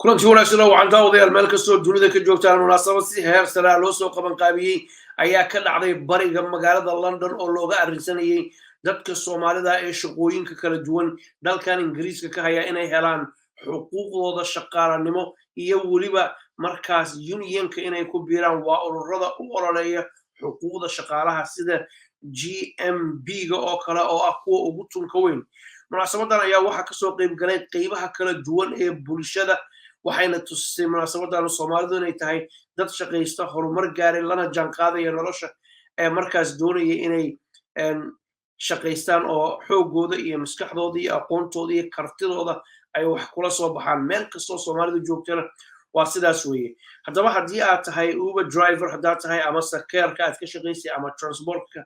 kulantii wanaagsan oo waxaan daawadayaal meel kastoo dunida ka joogtaan munaasabad si heer sare loo soo qaban qaabiyey ayaa ka dhacday bariga magaalada London oo looga arrinsanayay dadka Soomaalida ee shaqooyinka kala duwan dalkan Ingiriiska ka haya inay helaan xuquuqdooda shaqaalanimo iyo waliba markaas unionka inay ku biiraan waa ururada u ololeeya xuquuqda shaqaalaha sida GMB-ga oo kale oo ah kuwa ugu tunka weyn. munaasabadan ayaa waxa ka soo qayb galay qaybaha kala duwan ee bulshada waxayna tusisay munaasabadan Soomaalidu inay tahay dad shaqaysta horumar gaaray lana jaan qaadaya nolosha ee markaas doonaya inay shaqaystaan oo xoogooda iyo maskaxdooda iyo aqoontooda iyo kartidooda ay wax kula soo baxaan meel kastoo Soomaalidu joogtana waa sidaas weeye. haddaba haddii aad tahay Uber driver haddaad tahay ama sakeerka aad ka shaqaysid ama transportka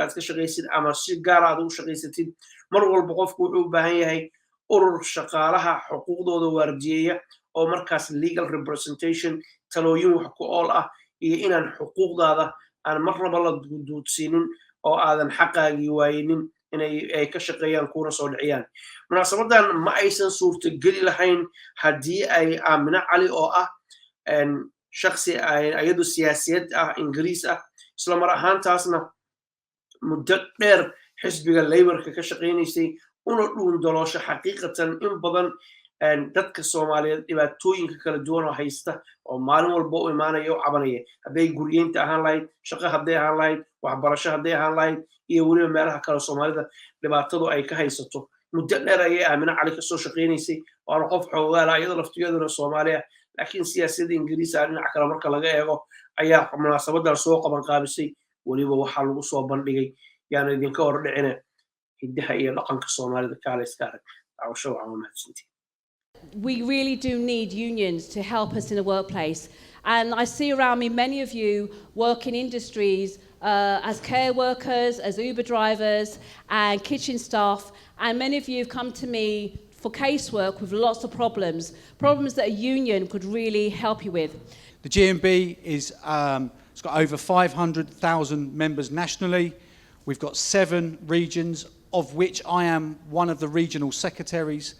aad ka shaqaysid ama si gaar aad ugu shaqaysatid mar walba qofku wuxuu u baahan yahay urur shaqaalaha xuquuqdooda waardiyeeya oo markaas legal representation talooyin wax ku ool ah iyo inaan xuquuqdaada aan marnaba la duudsiinin oo aadan xaqaagii waayinin inay ka shaqeeyaan kuna soo dhiciyaan. munaasabadan ma aysan suurtageli lahayn haddii ay Aamina Cali oo ah shakhsi ayadu siyaasiyad ah Ingiriis ah isla mar ahaantaasna muddo dheer xisbiga Labourka ka shaqeynaysay una dhuun daloosho xaqiiqatan in badan dadka Soomaaliyeed dhibaatooyinka kala duwan oo haysta oo maalin walba u imaanaya oo cabanaya hadday guriyeynta ahaan lahayd shaqo hadday ahaan lahayd waxbarasho hadday ahaan lahayd iyo weliba meelaha kale Soomaalida dhibaatadu ay ka haysato muddo dheer ayay Aamina Cali ka soo shaqeynaysay waana qof xoogaala iyada laftigeeduna Soomaaliya laakiin siyaasadda Ingiriiska dhinaca kale marka laga eego ayaa munaasabadan soo qaban qaabisay weliba waxaa lagu soo bandhigay yaana idinka hor dhicina hiddaha iyo dhaqanka Soomaalida kaalayska arag daawasho waa mahadsantiin. We really do need unions to help us in the workplace. And I see around me many of you work in industries as care workers, as Uber drivers and kitchen staff. And many of you have come to me for casework with lots of problems that a union could really help you with. The GMB it's got over 500,000 members nationally. We've got 7 regions, of which I am one of the regional secretaries.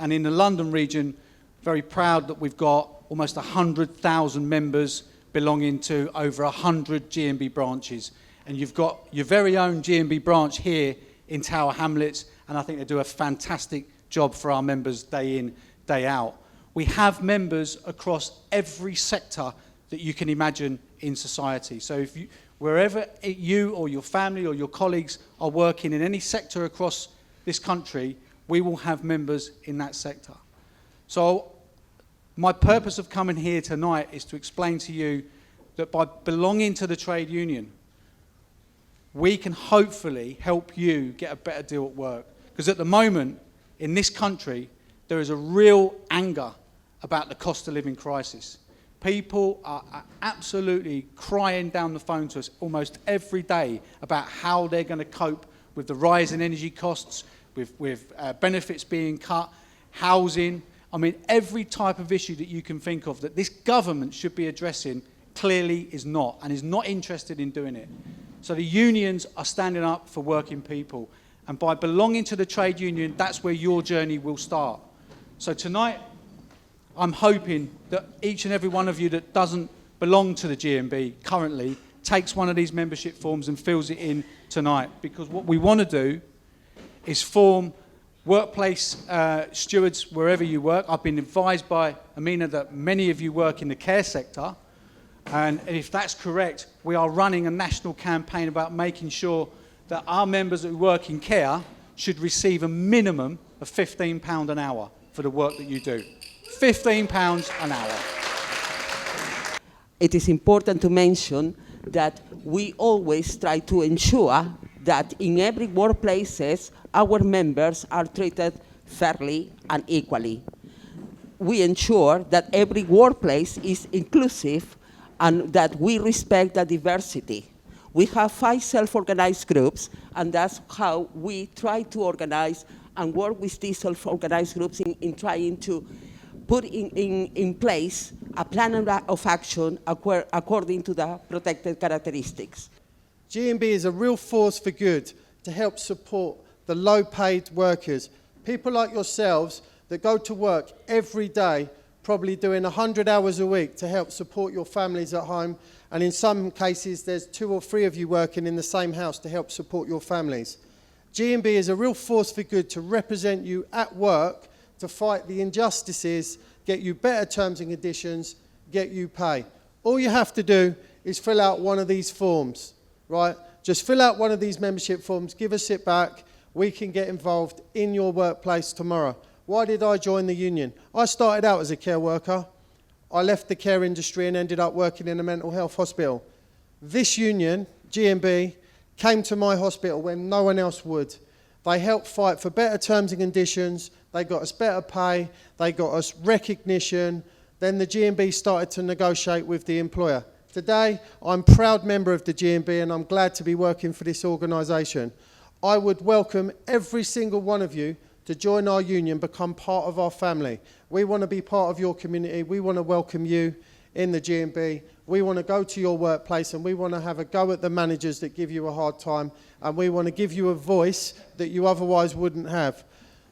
And in the London region, very proud that we've got almost 100,000 members belonging to over 100 GMB branches. And you've got your very own GMB branch here in Tower Hamlets, and I think they do a fantastic job for our members day in, day out. We have members across every sector that you can imagine in society. So if you, wherever you or your family or your colleagues are working in any sector across this country, we will have members in that sector. So my purpose of coming here tonight is to explain to you that by belonging to the trade union, we can hopefully help you get a better deal at work. Because at the moment, in this country, there is a real anger about the cost of living crisis. People are absolutely crying down the phone to us almost every day about how they're going to cope with the rise in energy costs, with benefits being cut, housing. I mean, every type of issue that you can think of that this government should be addressing clearly is not, and is not interested in doing it. So the unions are standing up for working people. And by belonging to the trade union, that's where your journey will start. So tonight, I'm hoping that each and every one of you that doesn't belong to the GMB currently takes one of these membership forms and fills it in tonight. Because what we want to do is form workplace stewards wherever you work. I've been advised by Amina that many of you work in the care sector. And if that's correct, we are running a national campaign about making sure that our members who work in care should receive a minimum of £15 an hour for the work that you do. £15 an hour. It is important to mention that we always try to ensure that in every workplaces, our members are treated fairly and equally. We ensure that every workplace is inclusive and that we respect the diversity. We have 5 self-organized groups, and that's how we try to organize and work with these self-organized groups in trying to put in place a plan of action according to the protected characteristics. GMB is a real force for good to help support the low-paid workers, people like yourselves that go to work every day probably doing 100 hours a week to help support your families at home. And in some cases, there's 2 or 3 of you working in the same house to help support your families. G&B is a real force for good to represent you at work, to fight the injustices, get you better terms and conditions, get you pay. All you have to do is fill out one of these forms, right? Just fill out one of these membership forms, give us it back, we can get involved in your workplace tomorrow. Why did I join the union? I started out as a care worker. I left the care industry and ended up working in a mental health hospital. This union, G&B, came to my hospital when no one else would. They helped fight for better terms and conditions, they got us better pay, they got us recognition. Then the G&B started to negotiate with the employer. Today, I'm a proud member of the G&B and I'm glad to be working for this organisation. I would welcome every single one of you to join our union, become part of our family. We want to be part of your community. We want to welcome you in the G&B. We want to go to your workplace and we want to have a go at the managers that give you a hard time, and we want to give you a voice that you otherwise wouldn't have.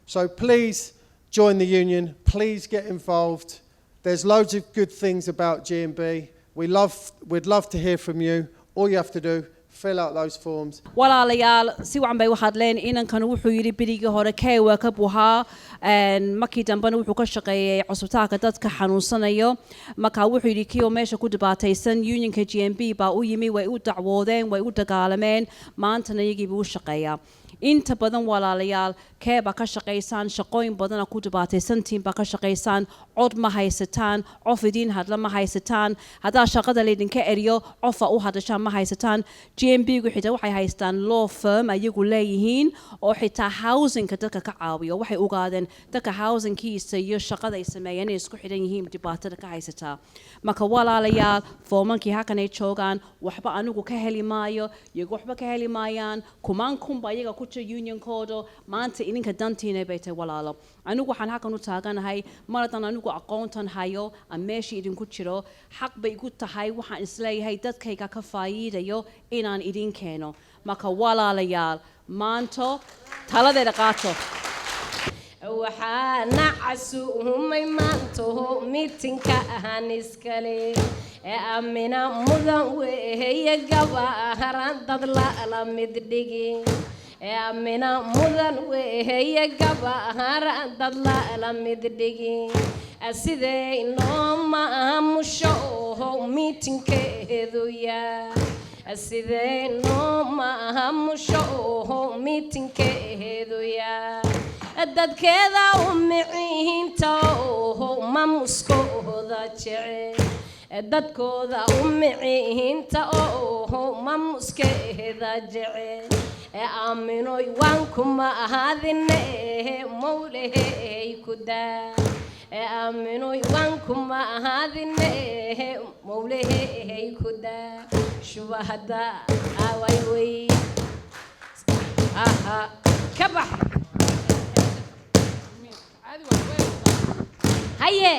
So please join the union. Please get involved. There's loads of good things about G&B. We'd love to hear from you. All you have to do, fill out those forms. walaalayaal si wacan bay u hadleen inankan wuxuu yiri birigii hore keewa ka buhaa markii dambana wuxuu ka shaqeeyay cusbitaalka dadka xanuunsanayo marka wuxuu yiri kiyo meesha ku dhibaataysan unionka GMB baa u yimi way u dacwoodeen way u dagaalameen maantana iyagii buu shaqeeyaa inta badan walaalayaal keeba ka shaqeysaan shaqooyin badan ku dhibaataysan tiin baa ka shaqeysaan cod ma haysataan qof idin hadla ma haysataan hadaa shaqada leedinka eriyo qof u hadashaan ma haysataan GMB gu xitaa waxay haystaan law firm ayagu leeyihiin oo xitaa housing ka dadka ka caawiyo waxay ogaadeen dadka housing kiisa iyo shaqada ay sameeyeen isku xidhan yihiin dhibaatada ka haysataa marka walaalayaal foomankii halkan ay joogaan waxba anigu ka heli maayo iyagu waxba ka heli maayaan kumaan kunba iyaga ku jira union koodo maanta ininka dantiina bay tahay walaalo anigu waxaan halkan u taaganahay maradan anigu aqoontan hayo aan meesha idinku jiro xaq bay igu tahay waxaan isleeyahay dadkayga ka faa'iidayo inaan idin keeno marka walaalayaal maanto taladeeda qaato waxaana casuumay maanto miitinka ahaan iskale amina mudan weeye gabaharan dad la mid dhigi amina mudan weeye gabaharan dad la mid dhigi sidee noo maamusho miitinkeedu yaa sidee noo maamusho miitinkeedu yaa dadkeeda u miciinta ma muskooda jecel dadkooda u miciinta ma muskeeda jecel aaminoy waan kuma ahadine mawlehey ku daa aaminoy waan kuma ahadine mawlehey ku daa shubahada away way aha kabax haye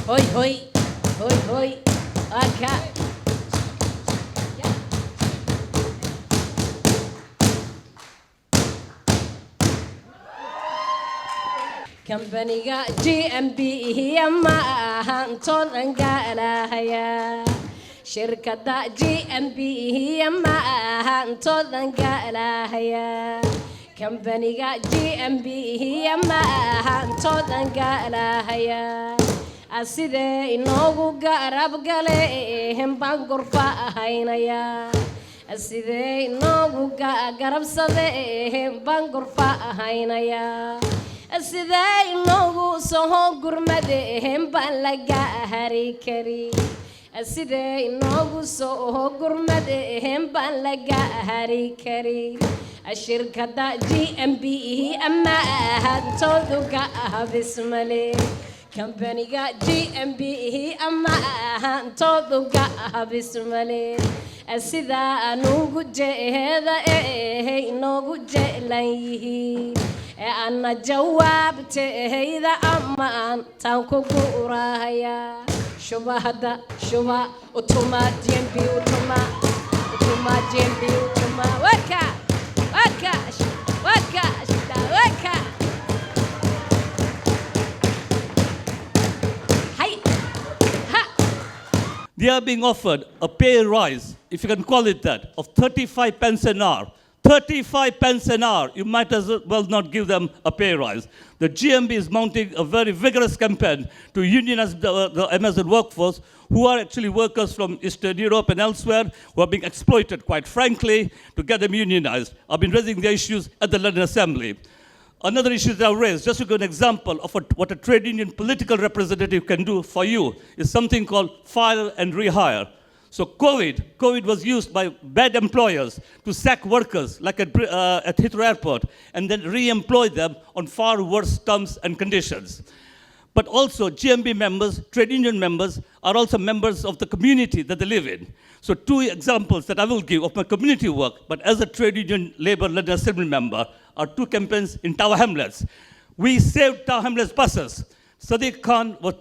hoy hoy hoy hoy aka companyga GMB ma ahan todan gaalahaya shirkada GMB ma ahan todan gaalahaya companyga GMB ma ahan todan gaalahaya aside inoogu garab gale baan gurfa ahaynaya aside inoogu garabsade baan gurfa ahaynaya aside inoogu soo gurmade baan laga hari kari aside inoogu soo gurmade baan laga hari kari shirkada GMB ama ahantoodu ga bismale companyga GMB ama ahantoodu ga bismale sida anugu jeeda inoogu jeelan yihiin ana jawaabteeda ama tan ku guurahaya shubahada shuba utuma GMB utuma GMB utuma waka They are being offered a pay rise, if you can call it that, of 35 pence an hour. 35 pence an hour. You might as well not give them a pay rise. The GMB is mounting a very vigorous campaign to unionize the Amazon workforce, who are actually workers from Eastern Europe and elsewhere, who are being exploited, quite frankly, to get them unionized. I've been raising the issues at the London Assembly. Another issue that I've raised, just to give an example of what a trade union political representative can do for you, is something called fire and rehire. So COVID was used by bad employers to sack workers, like at Heathrow Airport, and then re-employ them on far worse terms and conditions. But also, GMB members, trade union members, are also members of the community that they live in. So 2 examples that I will give of my community work, but as a trade union Labour London Assembly member, are 2 campaigns in Tower Hamlets. We saved Tower Hamlets buses. Sadiq Khan was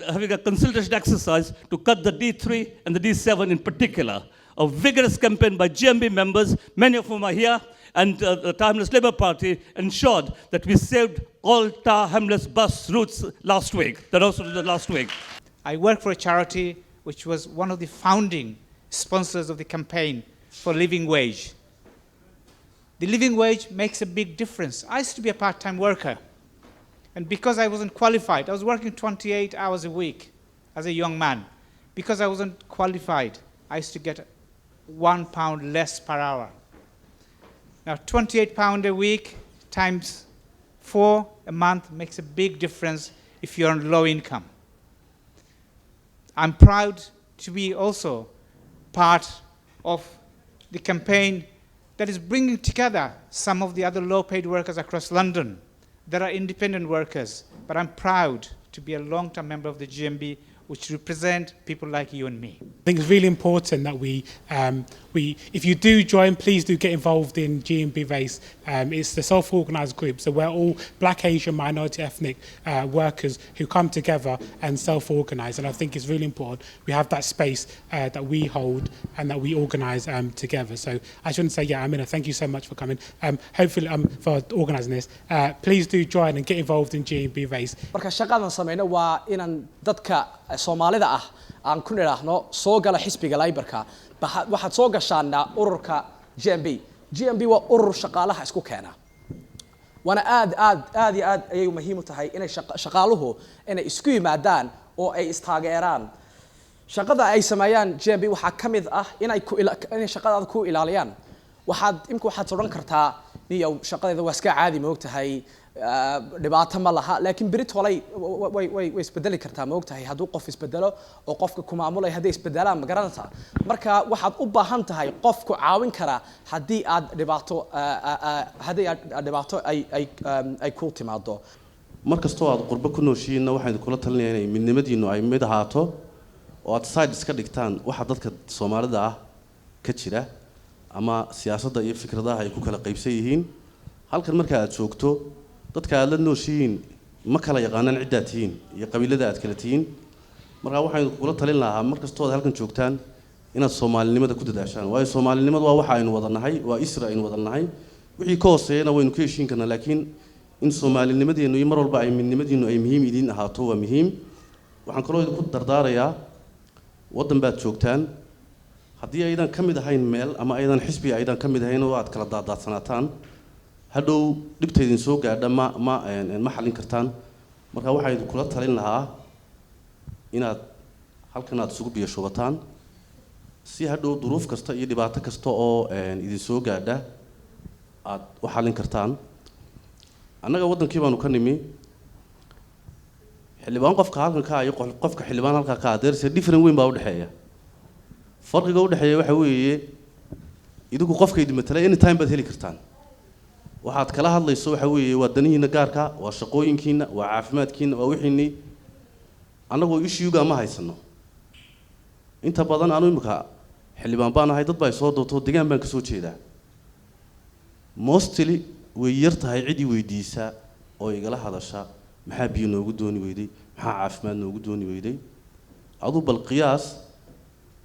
having a consultation exercise to cut the D3 and the D7 in particular. A vigorous campaign by GMB members, many of whom are here, and the Tower Hamlets Labour Party ensured that we saved all Tower Hamlets bus routes last week. I work for a charity which was one of the founding sponsors of the campaign for living wage. The living wage makes a big difference. I used to be a part-time worker. And because I wasn't qualified, I was working 28 hours a week as a young man. Because I wasn't qualified, I used to get £1 less per hour. Now, £28 a week times 4 a month makes a big difference if you're on low income. I'm proud to be also part of the campaign that is bringing together some of the other low-paid workers across London. There are independent workers, but I'm proud to be a long-term member of the GMB, which represent people like you and me. I think it's really important that if you do join, please do get involved in GMB Race. It's the self-organised group, so we're all Black, Asian, minority, ethnic workers who come together and self-organise, and I think it's really important we have that space that we hold and that we organise together. So I shouldn't say, Amina, thank you so much for coming. Hopefully, for organising this. Please do join and get involved in GMB Race. Marka shaqadan sameeyno waa inaan dadka Soomaalida ah aan ku niraahno soo gala xisbiga Labourka waxaad soo gashaan ururka GMB waa urur shaqaalaha isku keena wana aad ayay muhiim u tahay inay shaqaaluhu inay isku yimaadaan oo ay istaageeraan shaqada ay sameeyaan GMB waxa kamid ah inay shaqadaada ku ilaaliyaan waxaad oran kartaa niyow shaqadeeda waa iska caadi ma ogtahay dhibaato ma laha laakiin Brit way isbedeli kartaa ma ogtahay hadduu qof isbedelo oo qofka ku maamulay haddii isbedelaan ma garanaysaa marka waxaad u baahan tahay qofku caawin kara haddii aad dhibaato ay ku timaado markastoo aad qurbo ku nooshiina waxaan kula talinayaa inay midnimadiinu ay mid ahaato oo aad side iska dhigtaan waxa dadka Soomaalida ah ka jira ama siyaasadda iyo fikradaha ay ku kala qaybsan yihiin halkan marka aad joogto dadka aad la nooshiin ma kala yaqaanaan cidda tihiin iyo qabiilada aad kala tihiin marka waxaan kula talin lahaa markastoo aad halkan joogtaan inaad Soomaalinimada ku dadaashaan waayo Soomaalinimadu waa waxa aynu wadanahay waa Israel aynu wadanahay wixii ka hooseeyana waynu ka heshiin karnaa laakiin in Soomaalinimadeenu iyo mar walba ay midnimadiinu ay muhiim idin ahaato waa muhiim waxaan kaloo idinku dardaarayaa wadan baad joogtaan haddii aydan ka mid ahayn meel ama aydan xisbi aydan ka mid ahayn oo aad kala daadaadsanataan hadhow dhibteedin soo gaadha ma xalin kartaan marka waxaan kula talin lahaa inaad halkan aad isugu biyo shubataan si hadhow duruuf kasta iyo dhibaato kasta oo idin soo gaadha aad u xalin kartaan annaga wadankii baanu ka nimi xildhibaan qofka halkan ka iyo qofka xildhibaan halka ka adeerse different weyn baa u dhaxeeya farqiga u dhaxeeya waxa weeye idigu qofka idin matalay anytime baad heli kartaan waxaad kala hadlayso waxa weeye wadanihiina gaarka waa shaqooyinkiina waa caafimaadkiina waa wixiini anagoo issue-ga ma haysano inta badan aanu imika xildhibaan baan ahay dad baa soo doonto deegaan baan ka soo jeedaa mostly way yar tahay cidii weydiisa oo igala hadasha maxaa biyo noogu dooni weyday maxaa caafimaad noogu dooni weyday adu bal qiyaas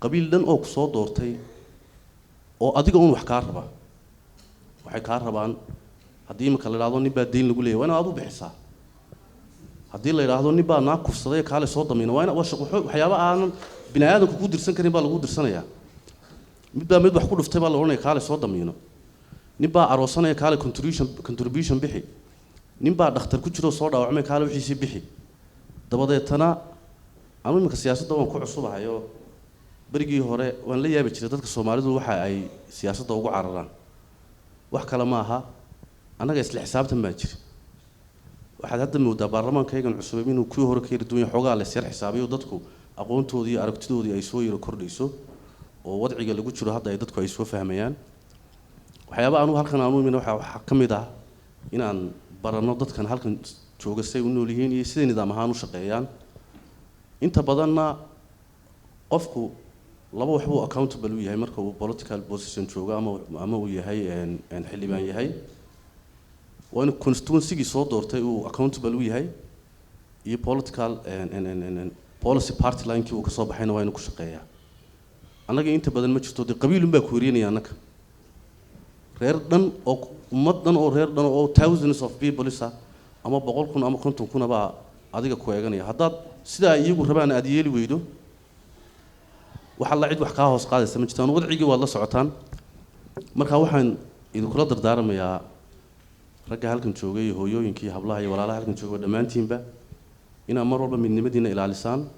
qabiil dhan oo ku soo doortay oo adiga wax ka raba waxay ka rabaan haddii imika la raado nin baa deyn lagu leeyahay waa inaad u bixisaa haddii la yidhaahdo nin baa naag kufsaday kaale soo damiina waa in waxyaaba aanan bini aadamku ku dirsan karin baa lagu dirsanayaa mid baa mid wax ku dhuftay baa la odhanaya kaale soo damiino nin baa aroosanaya kaale contribution bixi nin baa dhakhtar ku jiro soo dhaawacmay kaale wixiisii bixi dabadeetana anu iminka siyaasadda waan ku cusubahayo berigii hore waan la yaabi jiray dadka Soomaalidu waxa ay siyaasadda ugu cararaan wax kale ma aha anaga isla xisaabtan baa jira waxaad hadda moodaa baarlamaankaygan cusub inuu kuwii hore ka yiri duwan xogaa la sir xisaabiyo dadku aqoontoodii iyo aragtidoodii ay soo yiro kordhiso oo wadciga lagu jiro hadda ay dadku ay soo fahmayaan waxyaaba aanu halkan aanu imin waxa ka mid ah inaan barano dadkan halkan jooga say u nool yihiin iyo sida nidaam ahaan u shaqeeyaan inta badanna qofku laba wax buu accountable u yahay marka uu political position jooga ama uu yahay xildhibaan yahay وأنا constituency صوت accountable وياهي political policy party line كي وكصوب حين وين كشقيا أنا جي أنت بدل ما تشتودي قبيل بكوريني أناك ريردن أو مدن أو ريردن أو thousands of people لسه أما بقولكم أما كنتم كنا بقى أديك كويجاني هذا سدا يجوا ربنا أديالي ويدو وحلا عيد وحكاه وسقاد استمجتان وضعي والله سعتان مركها وحن إذا كل دردار يا ragga halkan joogay hooyooyinkii hablaha iyo walaalaha halkan joogay dhamaantiinba ina mar walba midnimadiina ilaalisaan